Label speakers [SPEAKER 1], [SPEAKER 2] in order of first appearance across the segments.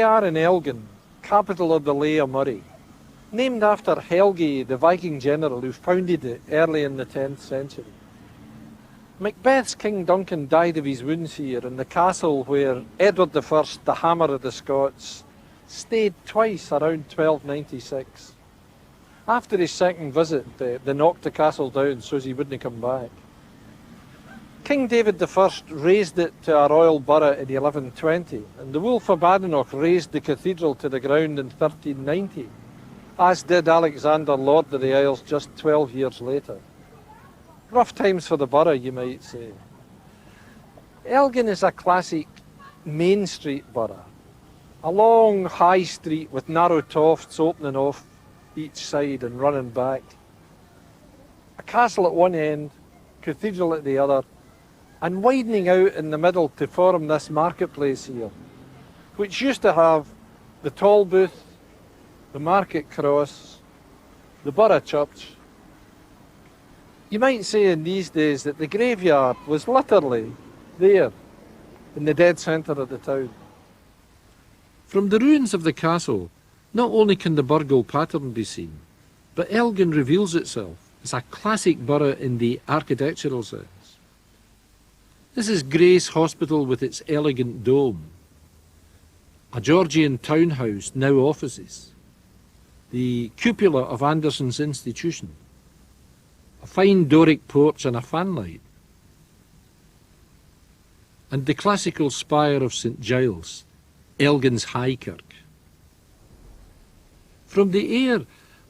[SPEAKER 1] are in Elgin, capital of the Lay of Moray, named after Helgi, the Viking general who founded it early in the 10th century. Macbeth's King Duncan died of his wounds here in the castle where Edward I, the Hammer of the Scots, stayed twice around 1296. After his second visit, they knocked the castle down so he wouldn't come back. King David I raised it to a royal borough in 1120, and the Wolf of Badenoch razed the cathedral to the ground in 1390, as did Alexander, Lord of the Isles, just 12 years later. Rough times for the borough, you might say. Elgin is a classic Main Street borough, a long high street with narrow tofts opening off each side and running back. A castle at one end, cathedral at the other, and widening out in the middle to form this marketplace here, which used to have the toll booth, the market cross, the borough church. You might say in these days that the graveyard was literally there, in the dead centre of the town. From the ruins of the castle, not only can the Burgle pattern be seen, but Elgin reveals itself as a classic borough in the architectural sense. This is Grace Hospital with its elegant dome, a Georgian townhouse, now offices, the cupola of Anderson's institution, a fine Doric porch and a fanlight, and the classical spire of St Giles, Elgin's High Kirk. From the air,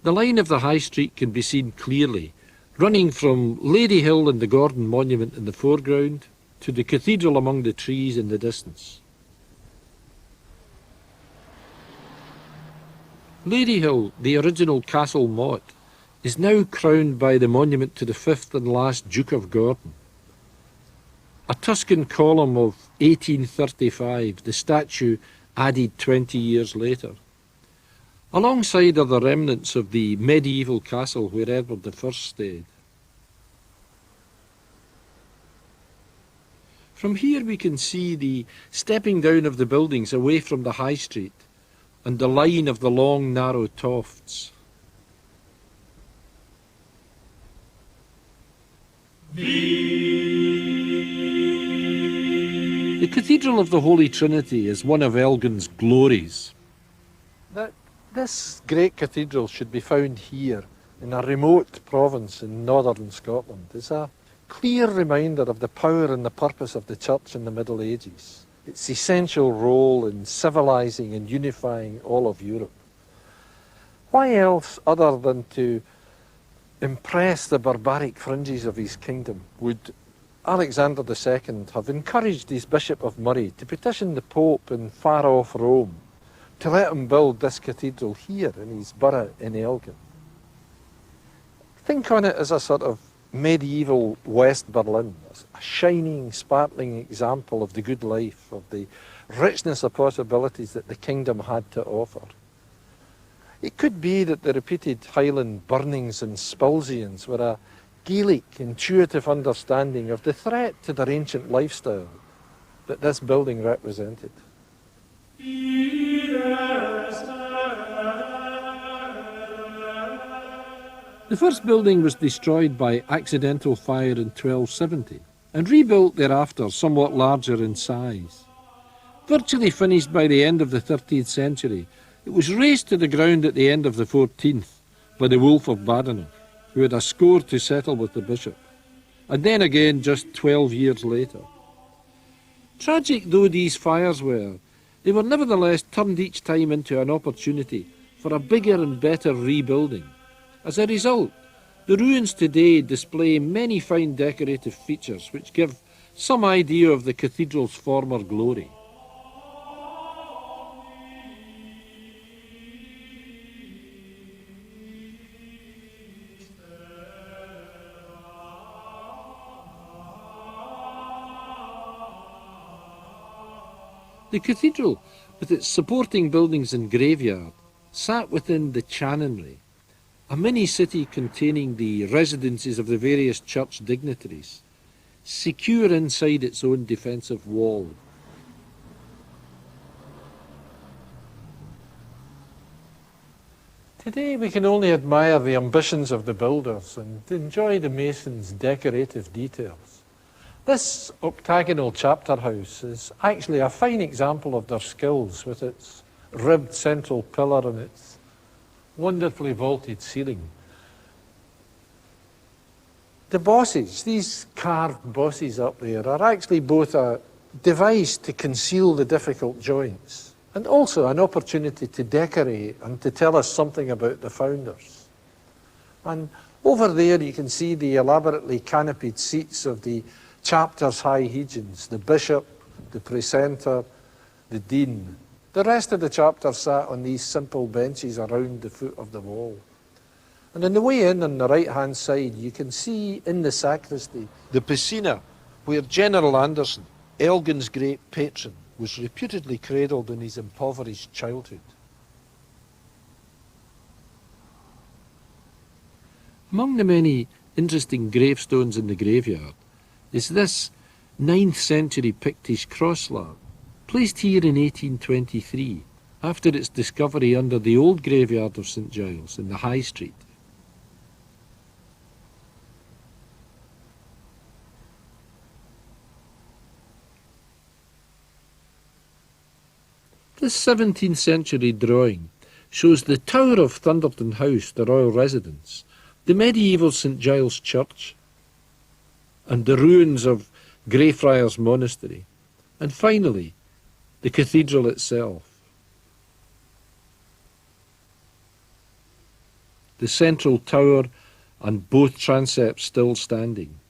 [SPEAKER 1] the line of the High Street can be seen clearly, running from Lady Hill and the Gordon Monument in the foreground to the cathedral among the trees in the distance. Lady Hill, the original castle motte, is now crowned by the monument to the fifth and last Duke of Gordon. A Tuscan column of 1835, the statue added 20 years later. Alongside are the remnants of the medieval castle where Edward I stayed. From here we can see the stepping down of the buildings away from the high street and the line of the long narrow tofts. The Cathedral of the Holy Trinity is one of Elgin's glories. This great cathedral should be found here in a remote province in northern Scotland. It's a clear reminder of the power and the purpose of the church in the Middle Ages, its essential role in civilising and unifying all of Europe. Why else, other than to impress the barbaric fringes of his kingdom, would Alexander II have encouraged his Bishop of Moray to petition the Pope in far-off Rome to let him build this cathedral here in his borough in Elgin? Think on it as a sort of medieval West Berlin, a shining, sparkling example of the good life, of the richness of possibilities that the kingdom had to offer. It could be that the repeated Highland burnings and spulsions were a Gaelic, intuitive understanding of the threat to their ancient lifestyle that this building represented. The first building was destroyed by accidental fire in 1270 and rebuilt thereafter somewhat larger in size. Virtually finished by the end of the 13th century, it was razed to the ground at the end of the 14th by the Wolf of Badenoch, who had a score to settle with the bishop, and then again just 12 years later. Tragic though these fires were, they were nevertheless turned each time into an opportunity for a bigger and better rebuilding. As a result, the ruins today display many fine decorative features which give some idea of the cathedral's former glory. The cathedral, with its supporting buildings and graveyard, sat within the Chanonry, a mini-city containing the residences of the various church dignitaries, secure inside its own defensive wall. Today we can only admire the ambitions of the builders and enjoy the masons' decorative details. This octagonal chapter house is actually a fine example of their skills, with its ribbed central pillar and its wonderfully vaulted ceiling. The bosses, these carved bosses up there, are actually both a device to conceal the difficult joints and also an opportunity to decorate and to tell us something about the founders. And over there you can see the elaborately canopied seats of the chapter's high hegions, the bishop, the precentor, the dean. The rest of the chapter sat on these simple benches around the foot of the wall. And on the way in, on the right-hand side, you can see in the sacristy the piscina where General Anderson, Elgin's great patron, was reputedly cradled in his impoverished childhood. Among the many interesting gravestones in the graveyard is this 9th-century Pictish cross slab, placed here in 1823, after its discovery under the old graveyard of St Giles in the High Street. This 17th century drawing shows the tower of Thunderton House, the royal residence, the medieval St Giles Church, and the ruins of Greyfriars Monastery, and finally the cathedral itself. The central tower and both transepts still standing.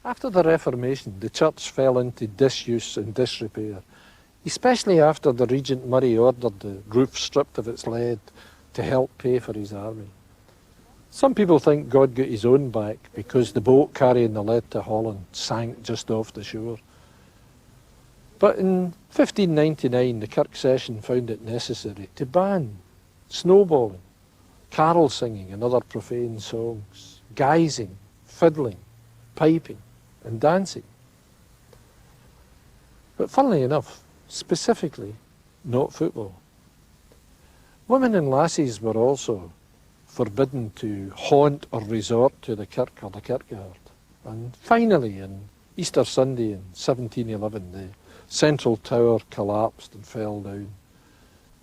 [SPEAKER 1] After the Reformation, the church fell into disuse and disrepair, especially after the Regent Murray ordered the roof stripped of its lead to help pay for his army. Some people think God got his own back because the boat carrying the lead to Holland sank just off the shore. But in 1599, the Kirk session found it necessary to ban snowballing, carol singing and other profane songs, guising, fiddling, piping and dancing. But funnily enough, specifically, not football. Women and lassies were also forbidden to haunt or resort to the kirk or the kirkyard. And finally, on Easter Sunday in 1711, the central tower collapsed and fell down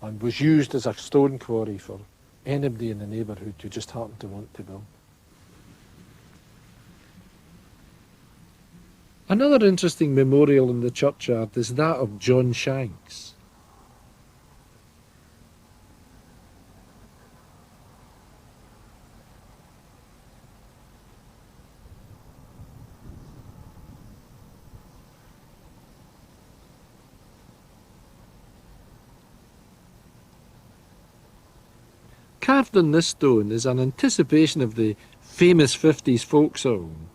[SPEAKER 1] and was used as a stone quarry for anybody in the neighbourhood who just happened to want to build. Another interesting memorial in the churchyard is that of John Shanks. Carved on this stone is an anticipation of the famous 50s folk song.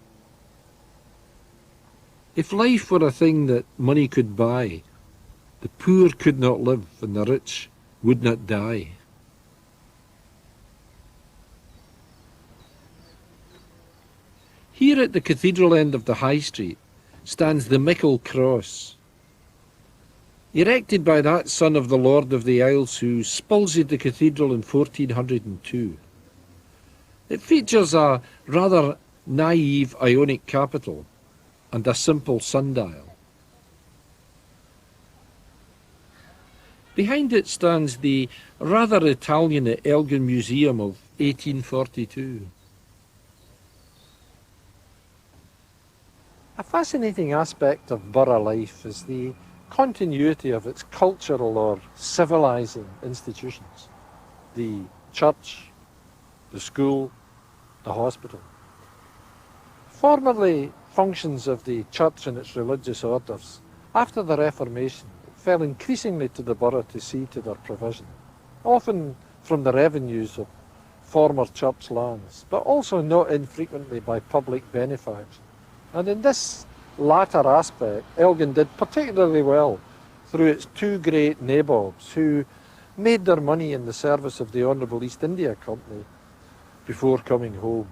[SPEAKER 1] If life were a thing that money could buy, the poor could not live and the rich would not die. Here at the cathedral end of the High Street stands the Mickle Cross, erected by that son of the Lord of the Isles who spulsied the cathedral in 1402. It features a rather naive Ionic capital and a simple sundial. Behind it stands the rather Italian Elgin Museum of 1842. A fascinating aspect of borough life is the continuity of its cultural or civilising institutions. The church, the school, the hospital. Formerly functions of the church and its religious orders, after the Reformation, it fell increasingly to the borough to see to their provision, often from the revenues of former church lands, but also not infrequently by public benefaction. And in this latter aspect, Elgin did particularly well through its two great nabobs who made their money in the service of the Honourable East India Company before coming home.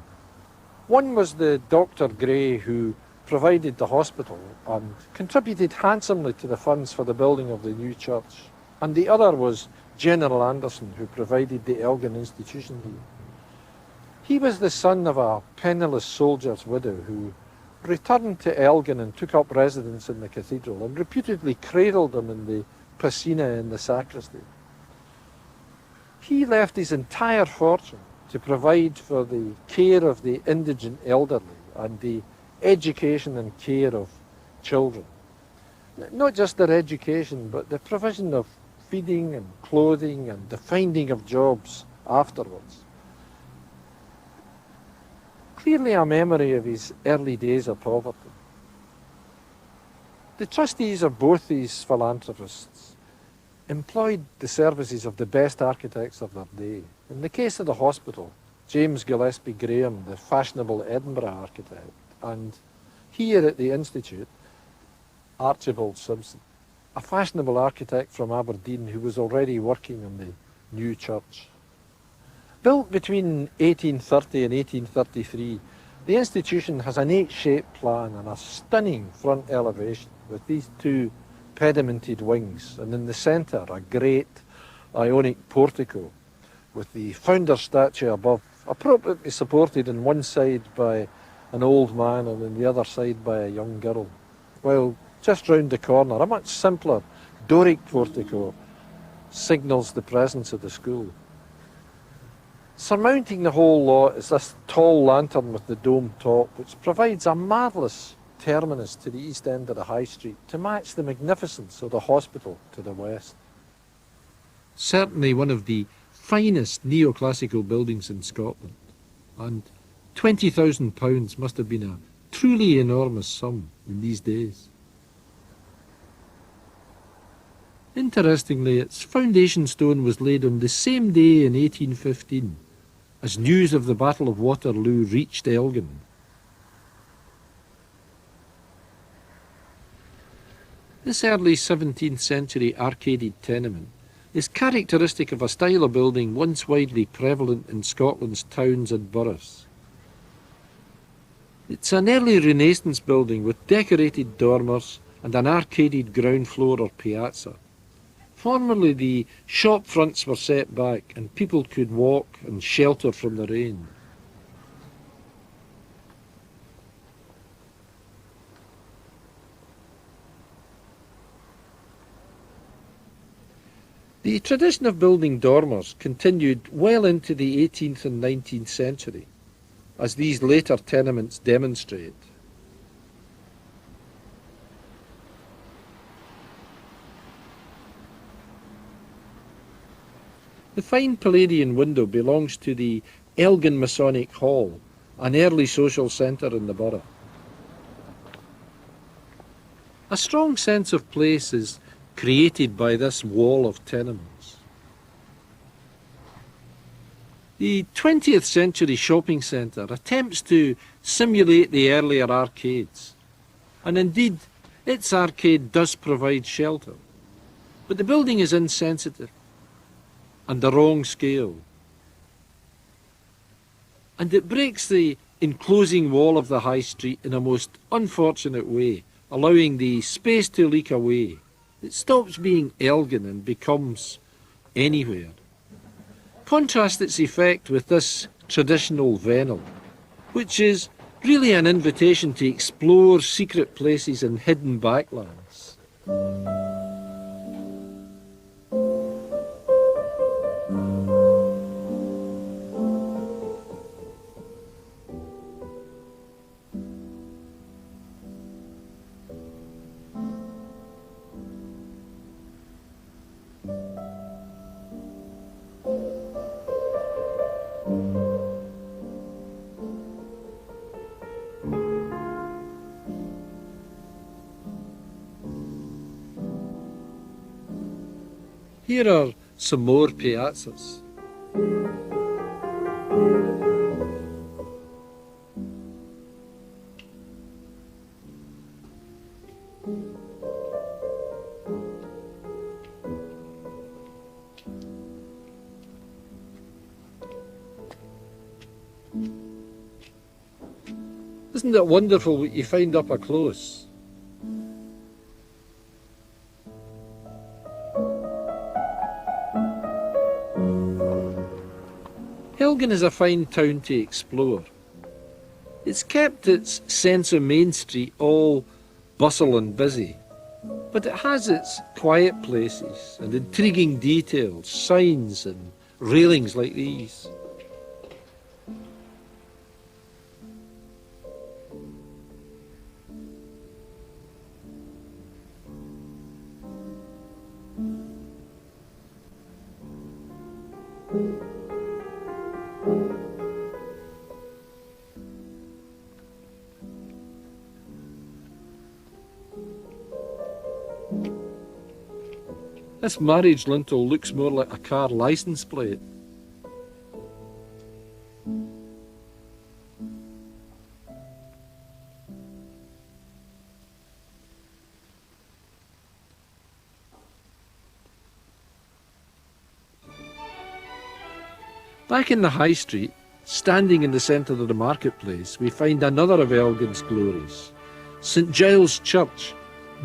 [SPEAKER 1] One was the Dr. Gray, who provided the hospital and contributed handsomely to the funds for the building of the new church. And the other was General Anderson, who provided the Elgin institution here. He was the son of a penniless soldier's widow who returned to Elgin and took up residence in the cathedral and reputedly cradled him in the piscina in the sacristy. He left his entire fortune to provide for the care of the indigent elderly and the education and care of children. Not just their education, but the provision of feeding and clothing and the finding of jobs afterwards. Clearly a memory of his early days of poverty. The trustees of both these philanthropists employed the services of the best architects of their day. In the case of the hospital, James Gillespie Graham, the fashionable Edinburgh architect, and here at the Institute, Archibald Simpson, a fashionable architect from Aberdeen who was already working on the new church. Built between 1830 and 1833, the institution has an 8-shaped plan and a stunning front elevation with these two pedimented wings, and in the centre a great Ionic portico with the founder's statue above, appropriately supported on one side by an old man and on the other side by a young girl, while just round the corner a much simpler Doric portico signals the presence of the school. Surmounting the whole lot is this tall lantern with the dome top, which provides a marvellous terminus to the east end of the High Street to match the magnificence of the hospital to the west. Certainly one of the finest neoclassical buildings in Scotland, and £20,000 must have been a truly enormous sum in these days. Interestingly, its foundation stone was laid on the same day in 1815 as news of the Battle of Waterloo reached Elgin. This early 17th century arcaded tenement is characteristic of a style of building once widely prevalent in Scotland's towns and boroughs. It's an early Renaissance building with decorated dormers and an arcaded ground floor or piazza. Formerly the shop fronts were set back and people could walk and shelter from the rain. The tradition of building dormers continued well into the 18th and 19th century, as these later tenements demonstrate. The fine Palladian window belongs to the Elgin Masonic Hall, an early social centre in the borough. A strong sense of place is created by this wall of tenements. The 20th century shopping centre attempts to simulate the earlier arcades, and indeed its arcade does provide shelter, but the building is insensitive and the wrong scale, and it breaks the enclosing wall of the high street in a most unfortunate way, allowing the space to leak away. It stops being Elgin and becomes anywhere. Contrast its effect with this traditional Vennel, which is really an invitation to explore secret places and hidden backlands. Here are some more piazzas. Isn't it wonderful what you find up close? Elgin is a fine town to explore. It's kept its sense of Main Street all bustle and busy, but it has its quiet places and intriguing details, signs and railings like these. This marriage lintel looks more like a car licence plate. Back in the High Street, standing in the centre of the marketplace, we find another of Elgin's glories, St Giles Church,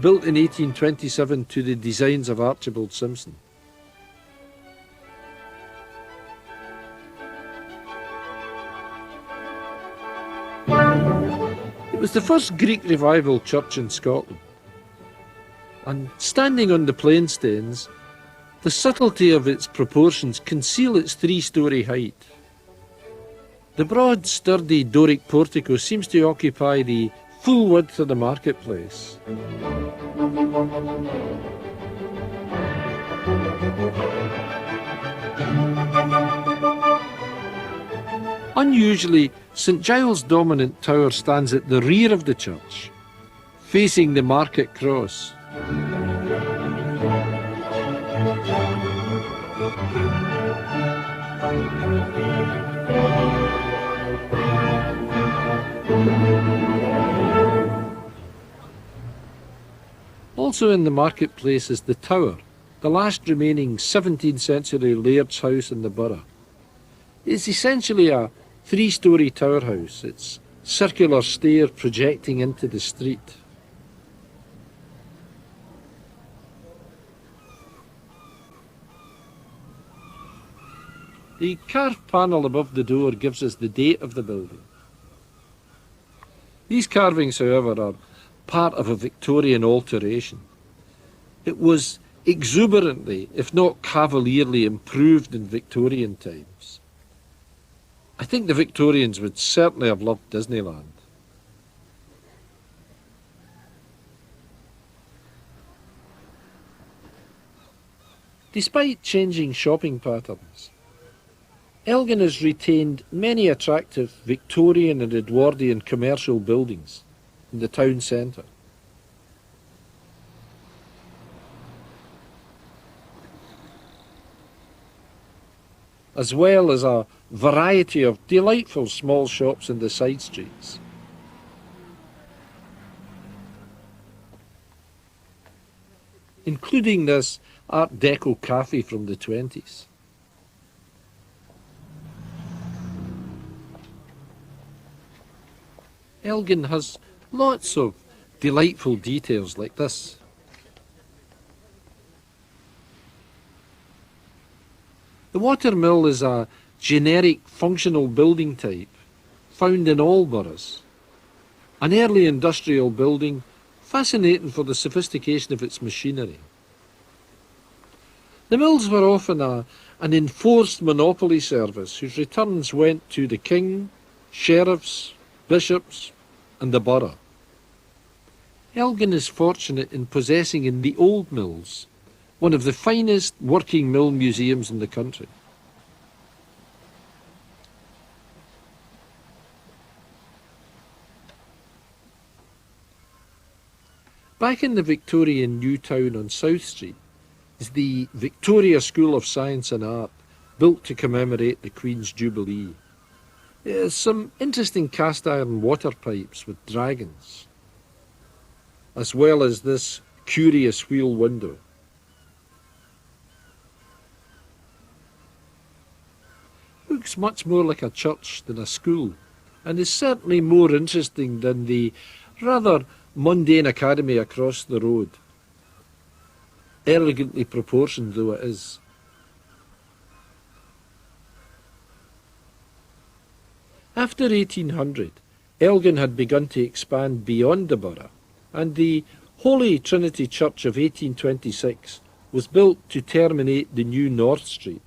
[SPEAKER 1] built in 1827 to the designs of Archibald Simpson. It was the first Greek revival church in Scotland, and standing on the plainstanes, the subtlety of its proportions conceal its three-storey height. The broad, sturdy Doric portico seems to occupy the full width of the marketplace. Unusually, St Giles' dominant tower stands at the rear of the church, facing the market cross. Also in the marketplace is the tower, the last remaining 17th century laird's house in the borough. It's essentially a three-storey tower house, its circular stair projecting into the street. The carved panel above the door gives us the date of the building. These carvings, however, are part of a Victorian alteration. It was exuberantly, if not cavalierly, improved in Victorian times. I think the Victorians would certainly have loved Disneyland. Despite changing shopping patterns, Elgin has retained many attractive Victorian and Edwardian commercial buildings in the town centre. As well as a variety of delightful small shops in the side streets. Including this Art Deco cafe from the 20s. Elgin has lots of delightful details like this. The watermill is a generic functional building type found in all boroughs. An early industrial building, fascinating for the sophistication of its machinery. The mills were often an enforced monopoly service whose returns went to the king, sheriffs, bishops and the borough. Elgin is fortunate in possessing in the old mills one of the finest working mill museums in the country. Back in the Victorian New Town on South Street is the Victoria School of Science and Art, built to commemorate the Queen's Jubilee. There's some interesting cast iron water pipes with dragons, as well as this curious wheel window. Looks much more like a church than a school. and is certainly more interesting than the rather mundane academy across the road, elegantly proportioned though it is. After 1800, Elgin had begun to expand beyond the borough, and the Holy Trinity Church of 1826 was built to terminate the new North Street.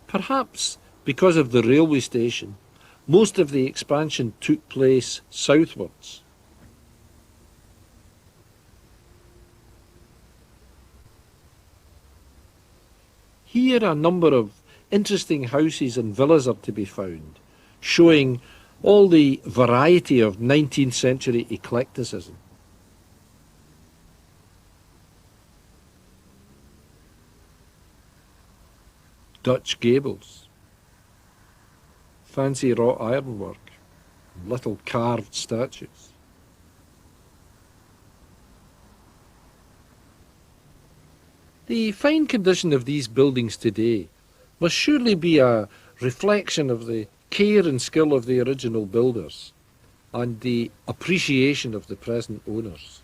[SPEAKER 1] Perhaps because of the railway station, most of the expansion took place southwards. Here a number of interesting houses and villas are to be found, showing all the variety of 19th century eclecticism. Dutch gables, fancy wrought ironwork, little carved statues. The fine condition of these buildings today must surely be a reflection of the care and skill of the original builders and the appreciation of the present owners.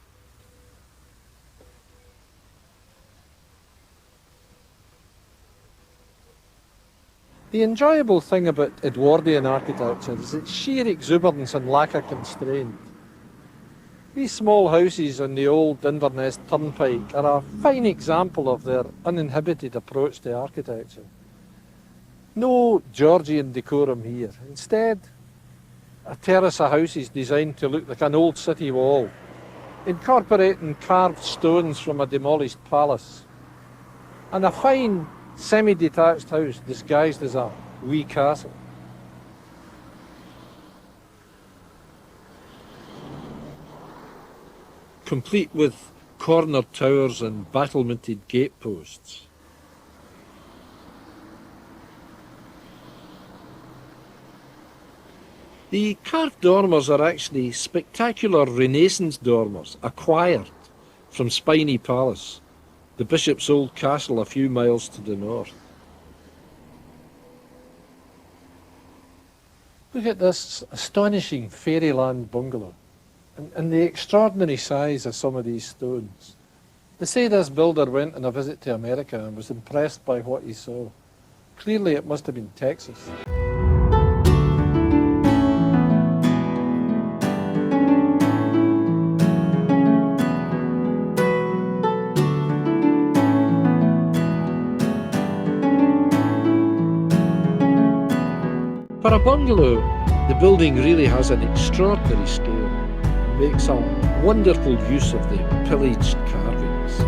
[SPEAKER 1] The enjoyable thing about Edwardian architecture is its sheer exuberance and lack of constraint. These small houses on the old Inverness Turnpike are a fine example of their uninhibited approach to architecture. No Georgian decorum here. Instead, a terrace of houses designed to look like an old city wall, incorporating carved stones from a demolished palace, and a fine semi-detached house disguised as a wee castle. Complete with corner towers and battlemented gateposts. The carved dormers are actually spectacular Renaissance dormers acquired from Spiny Palace, the bishop's old castle a few miles to the north. Look at this astonishing fairyland bungalow and the extraordinary size of some of these stones. They say this builder went on a visit to America and was impressed by what he saw. Clearly it must have been Texas. For a bungalow, the building really has an extraordinary scale and makes a wonderful use of the pillaged carvings.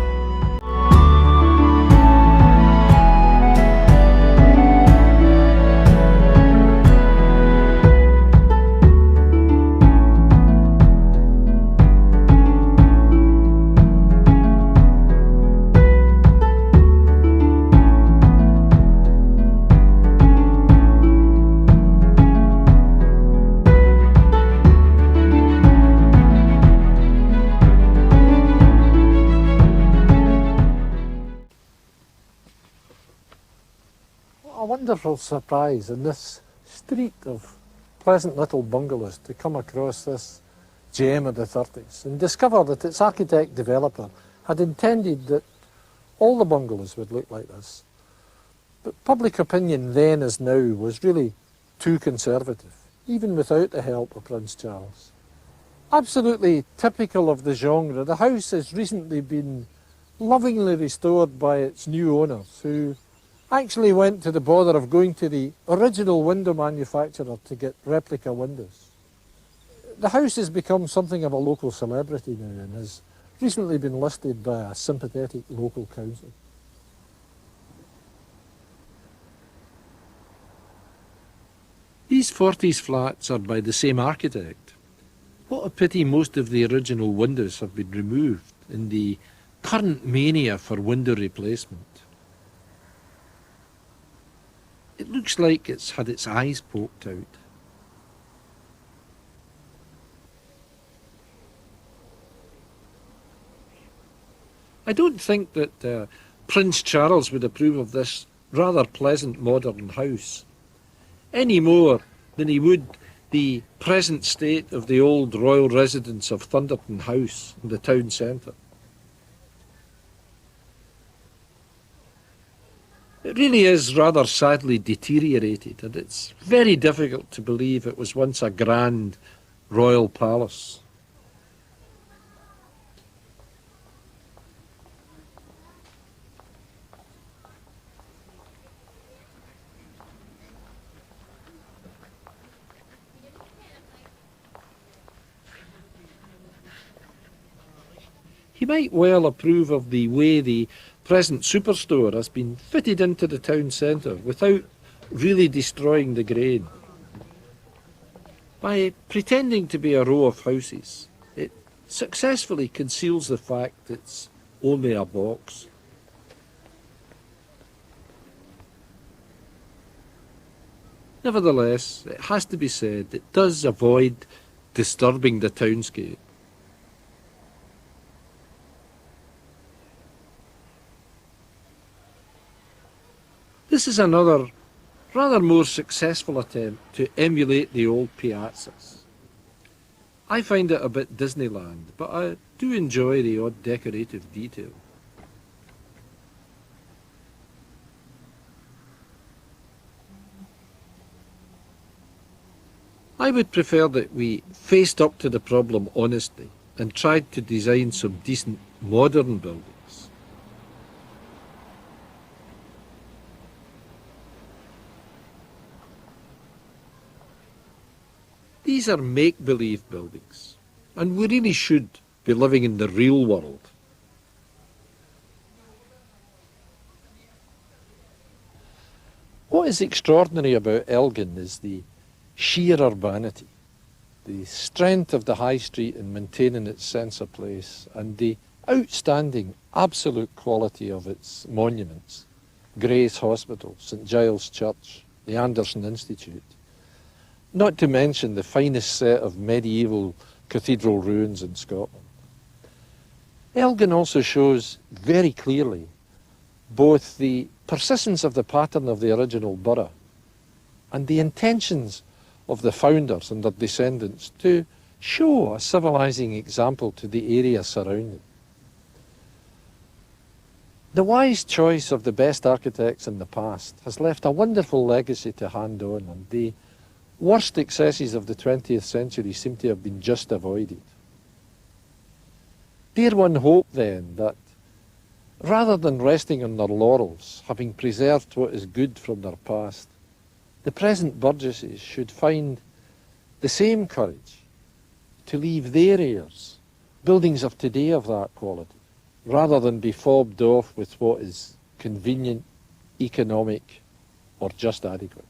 [SPEAKER 1] A wonderful surprise in this street of pleasant little bungalows to come across this gem of the 30s and discover that its architect-developer had intended that all the bungalows would look like this. But public opinion then as now was really too conservative, even without the help of Prince Charles. Absolutely typical of the genre, the house has recently been lovingly restored by its new owners, who actually went to the bother of going to the original window manufacturer to get replica windows. The house has become something of a local celebrity now and has recently been listed by a sympathetic local council. These 40s flats are by the same architect. What a pity most of the original windows have been removed in the current mania for window replacement. It looks like it's had its eyes poked out. I don't think that Prince Charles would approve of this rather pleasant modern house, any more than he would the present state of the old royal residence of Thunderton House in the town centre. It really is rather sadly deteriorated, and it's very difficult to believe it was once a grand royal palace. He might well approve of the way the present superstore has been fitted into the town centre without really destroying the grain. By pretending to be a row of houses, it successfully conceals the fact it's only a box. Nevertheless, it has to be said, it does avoid disturbing the townscape. This is another, rather more successful attempt to emulate the old piazzas. I find it a bit Disneyland, but I do enjoy the odd decorative detail. I would prefer that we faced up to the problem honestly and tried to design some decent modern buildings. These are make-believe buildings, and we really should be living in the real world. What is extraordinary about Elgin is the sheer urbanity, the strength of the high street in maintaining its sense of place, and the outstanding absolute quality of its monuments. Grace Hospital, St Giles Church, the Anderson Institute. Not to mention the finest set of medieval cathedral ruins in Scotland. Elgin also shows very clearly both the persistence of the pattern of the original borough and the intentions of the founders and their descendants to show a civilising example to the area surrounding. The wise choice of the best architects in the past has left a wonderful legacy to hand on, and the worst excesses of the 20th century seem to have been just avoided. Dare one hope then that, rather than resting on their laurels, having preserved what is good from their past, the present burgesses should find the same courage to leave their heirs buildings of today of that quality, rather than be fobbed off with what is convenient, economic, or just adequate.